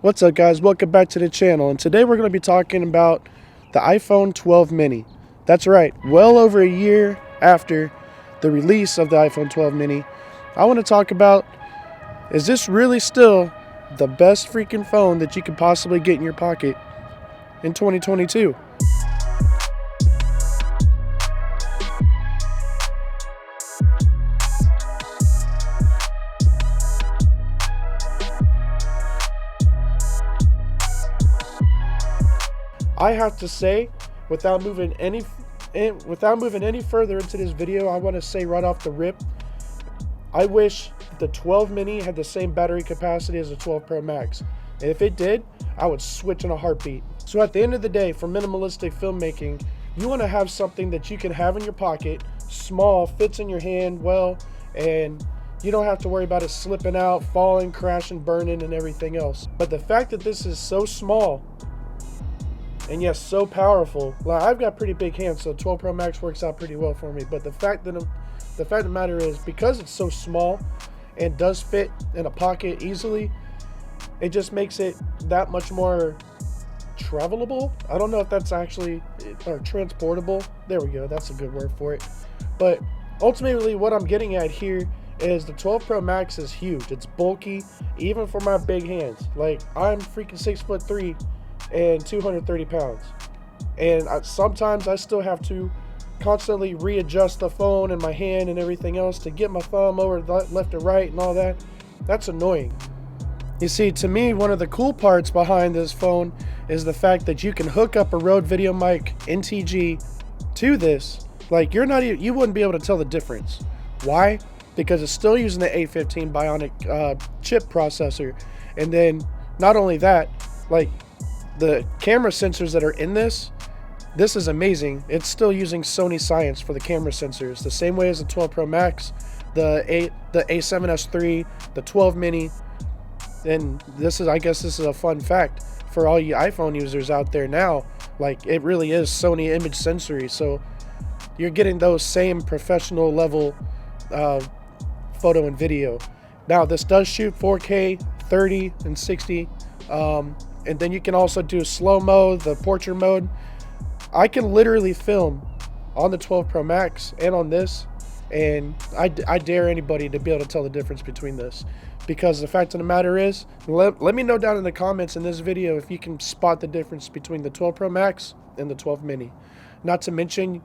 What's up, guys? Welcome back to the channel, and today we're going to be talking about the iPhone 12 mini. That's right, well over a year after the release of the iPhone 12 mini, I want to talk about, is this really still the best freaking phone that you could possibly get in your pocket in 2022? I have to say, without moving any further into this video, I want to say right off the rip, I wish the 12 mini had the same battery capacity as the 12 Pro Max. And if it did, I would switch in a heartbeat. So at the end of the day, for minimalistic filmmaking, you want to have something that you can have in your pocket, small, fits in your hand well, and you don't have to worry about it slipping out, falling, crashing, burning, and everything else. But the fact that this is so small, and yes, so powerful. Like, I've got pretty big hands, so 12 Pro Max works out pretty well for me. But the fact of the matter is, because it's so small and does fit in a pocket easily, it just makes it that much more travelable. I don't know if that's actually, or transportable. There we go. That's a good word for it. But ultimately, what I'm getting at here is the 12 Pro Max is huge. It's bulky, even for my big hands. Like, I'm freaking 6'3" and 230 pounds, and sometimes I still have to constantly readjust the phone and my hand and everything else to get my thumb over left or right and all that. That's annoying. You see, to me, one of the cool parts behind this phone is the fact that you can hook up a Rode Video Mic NTG to this. Like, you wouldn't be able to tell the difference. Why? Because it's still using the A15 Bionic chip processor. And then not only that, like, the camera sensors that are in this is amazing. It's still using Sony science for the camera sensors, the same way as the 12 Pro Max, the A7S III, the 12 mini. And I guess this is a fun fact for all you iPhone users out there now. Like, it really is Sony image sensory, so you're getting those same professional level photo and video. Now, this does shoot 4K, 30 and 60. And then you can also do slow-mo, the portrait mode. I can literally film on the 12 Pro Max and on this, and I dare anybody to be able to tell the difference between this. Because the fact of the matter is, let me know down in the comments in this video if you can spot the difference between the 12 Pro Max and the 12 mini. Not to mention,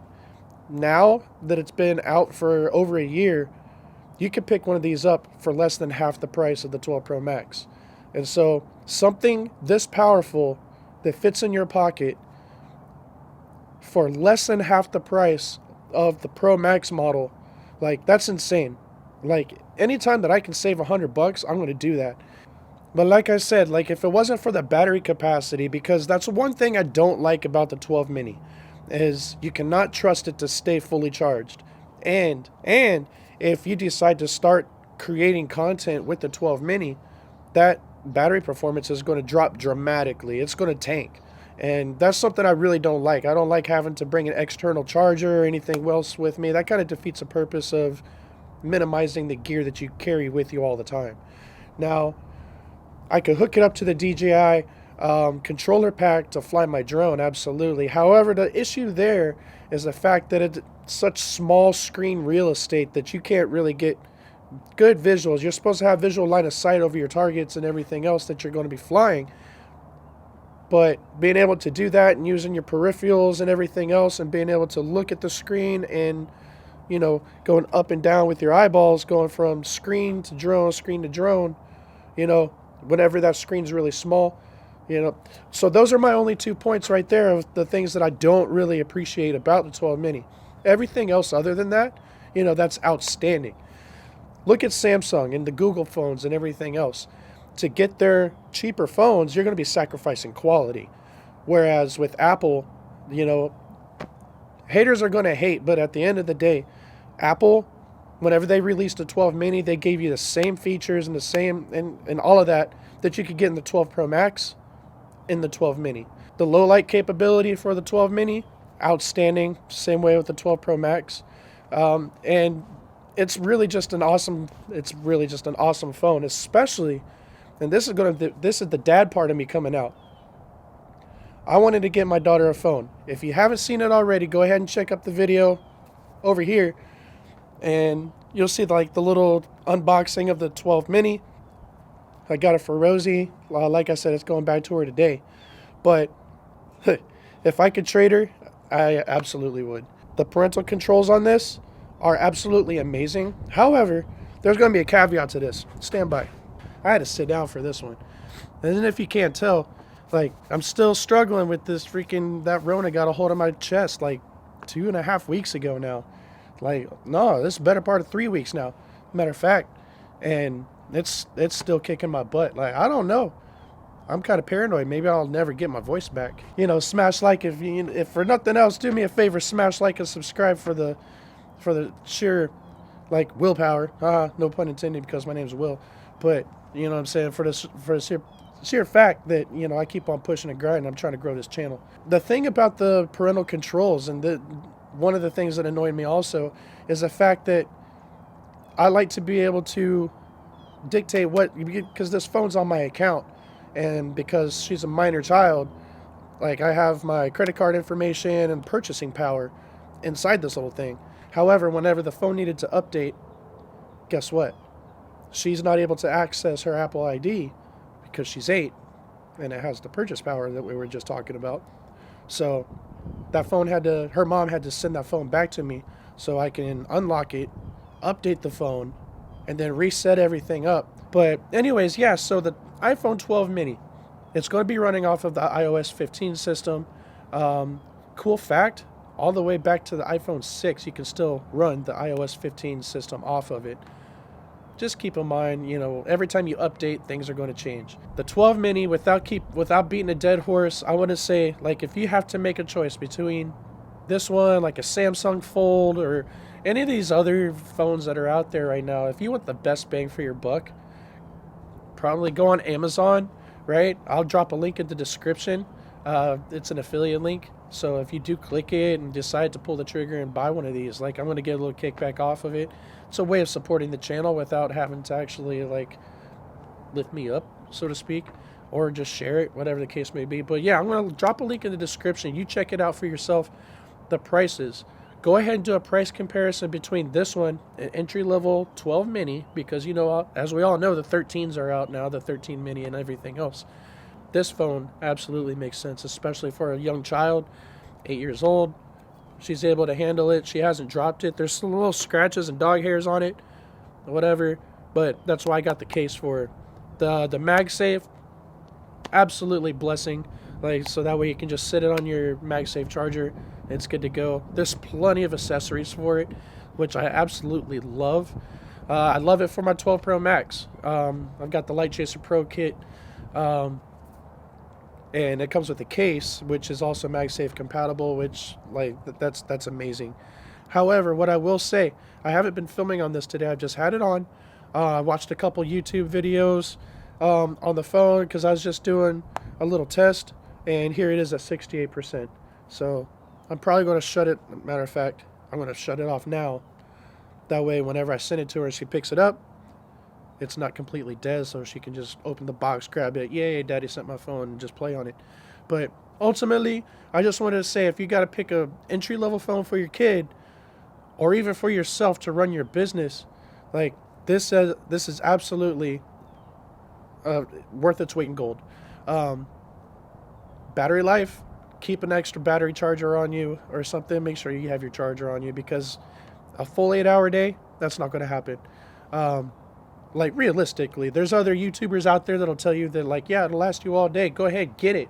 now that it's been out for over a year, you can pick one of these up for less than half the price of the 12 Pro Max. And so, something this powerful that fits in your pocket for less than half the price of the Pro Max model, like, that's insane. Like, anytime that I can save $100, I'm going to do that. But like I said, like, if it wasn't for the battery capacity, because that's one thing I don't like about the 12 mini, is you cannot trust it to stay fully charged. And if you decide to start creating content with the 12 mini, that battery performance is going to drop dramatically. It's going to tank, and that's something I really don't like. I don't like having to bring an external charger or anything else with me. That kind of defeats the purpose of minimizing the gear that you carry with you all the time. Now, I could hook it up to the DJI controller pack to fly my drone, absolutely. However, the issue there is the fact that it's such small screen real estate that you can't really get good visuals. You're supposed to have visual line of sight over your targets and everything else that you're going to be flying, but being able to do that and using your peripherals and everything else and being able to look at the screen and, you know, going up and down with your eyeballs, going from screen to drone, you know, whenever that screen's really small, you know. So those are my only 2 points right there of the things that I don't really appreciate about the 12 mini. Everything else other than that, you know, that's outstanding. Look at Samsung and the Google phones and everything else. To get their cheaper phones, you're going to be sacrificing quality. Whereas with Apple, you know, haters are going to hate, but at the end of the day, Apple, whenever they released the 12 mini, they gave you the same features and the same, and all of that you could get in the 12 Pro Max in the 12 mini. The low light capability for the 12 mini, outstanding. Same way with the 12 Pro Max. And it's really just an awesome phone, especially And this is the dad part of me coming out. I wanted to get my daughter a phone. If you haven't seen it already, go ahead and check up the video over here, and you'll see like the little unboxing of the 12 mini. I got it for Rosie. Like I said, it's going back to her today. But if I could trade her, I absolutely would. The parental controls on this are absolutely amazing. However, there's going to be a caveat to this. Stand by. I had to sit down for this one. And then if you can't tell, like, I'm still struggling with this that Rona got a hold of my chest like 2.5 weeks ago now. Like, no, this is the better part of 3 weeks now. Matter of fact. And it's still kicking my butt. Like, I don't know. I'm kind of paranoid. Maybe I'll never get my voice back. Smash like if for nothing else, do me a favor, smash like and subscribe for the sheer like willpower. No pun intended, because my name's Will. But you know what I'm saying, for the sheer fact that I keep on pushing and grinding. I'm trying to grow this channel. The thing about the parental controls, and one of the things that annoyed me also, is the fact that I like to be able to dictate because this phone's on my account, and because she's a minor child, like, I have my credit card information and purchasing power inside this little thing. However, whenever the phone needed to update, guess what? She's not able to access her Apple ID because she's 8, and it has the purchase power that we were just talking about. So her mom had to send that phone back to me so I can unlock it, update the phone, and then reset everything up. But anyways, yeah, so the iPhone 12 mini, it's going to be running off of the iOS 15 system. Cool fact, all the way back to the iPhone 6, you can still run the iOS 15 system off of it. Just keep in mind, every time you update, things are going to change. The 12 mini, without beating a dead horse, I want to say, like, if you have to make a choice between this one, like a Samsung Fold, or any of these other phones that are out there right now, if you want the best bang for your buck, probably go on Amazon, right? I'll drop a link in the description. It's an affiliate link. So if you do click it and decide to pull the trigger and buy one of these, like, I'm going to get a little kickback off of it. It's a way of supporting the channel without having to actually, like, lift me up, so to speak, or just share it, whatever the case may be. But yeah, I'm going to drop a link in the description. You check it out for yourself. The prices. Go ahead and do a price comparison between this one and entry-level 12 mini, because, as we all know, the 13s are out now, the 13 mini and everything else. This phone absolutely makes sense, especially for a young child, 8 years old. She's able to handle it. She hasn't dropped it. There's some little scratches and dog hairs on it, whatever, but that's why I got the case for her. The MagSafe, absolutely blessing. Like, so that way you can just sit it on your MagSafe charger. It's good to go. There's plenty of accessories for it, which I absolutely love. I love it for my 12 Pro Max. I've got the Light Chaser Pro kit, and it comes with a case, which is also MagSafe compatible, which, like, that's amazing. However, what I will say, I haven't been filming on this today. I've just had it on. I watched a couple YouTube videos on the phone because I was just doing a little test, and here it is at 68%. So I'm probably going to shut it. Matter of fact, I'm going to shut it off now. That way, whenever I send it to her and she picks it up, it's not completely dead, so she can just open the box, grab it, yay, daddy sent my phone, and just play on it. But ultimately, I just wanted to say, if you got to pick a entry-level phone for your kid, or even for yourself to run your business, like, this is absolutely worth its weight in gold. Battery life, keep an extra battery charger on you or something. Make sure you have your charger on you, because a full 8-hour day, that's not going to happen. Like, realistically, there's other YouTubers out there that'll tell you that, like, yeah, it'll last you all day. Go ahead, get it.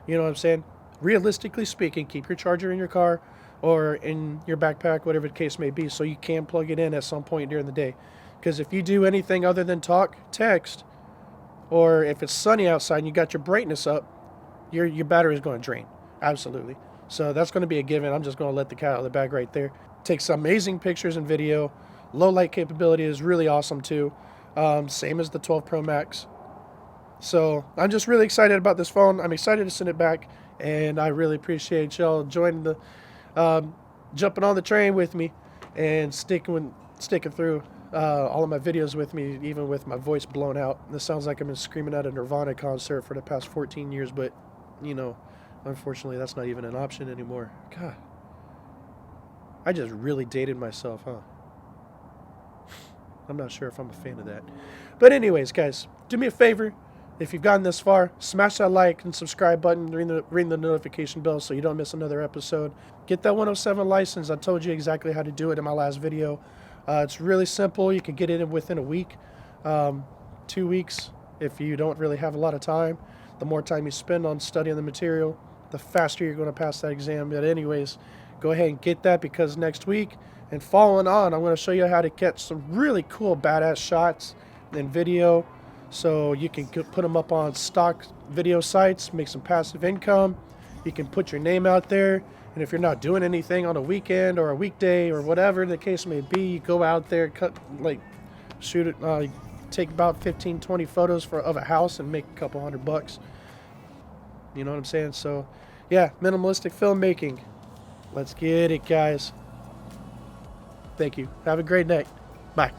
You know what I'm saying? Realistically speaking, keep your charger in your car or in your backpack, whatever the case may be, so you can plug it in at some point during the day. Because if you do anything other than talk, text, or if it's sunny outside and you got your brightness up, your battery is going to drain. Absolutely. So that's going to be a given. I'm just going to let the cat out of the bag right there. Takes amazing pictures and video. Low light capability is really awesome too. Same as the 12 Pro Max. So I'm just really excited about this phone. I'm excited to send it back, and I really appreciate y'all joining the jumping on the train with me and sticking through. all of my videos with me, even with my voice blown out. This sounds like I've been screaming at a Nirvana concert for the past 14 years, but, you know, unfortunately that's not even an option anymore. God, I just really dated myself, huh? I'm not sure if I'm a fan of that. But anyways, guys, do me a favor. If you've gotten this far, smash that like and subscribe button, ring the notification bell so you don't miss another episode. Get that 107 license. I told you exactly how to do it in my last video. It's really simple. You can get it within a week, 2 weeks if you don't really have a lot of time. The more time you spend on studying the material, the faster you're going to pass that exam. But anyways, go ahead and get that, because next week and following on, I'm going to show you how to catch some really cool badass shots in video, so you can put them up on stock video sites, make some passive income. You can put your name out there, and if you're not doing anything on a weekend or a weekday or whatever the case may be, you go out there, shoot it, take about 15-20 photos of a house and make a couple $100. You know what I'm saying? So yeah, minimalistic filmmaking. Let's get it, guys. Thank you. Have a great night. Bye.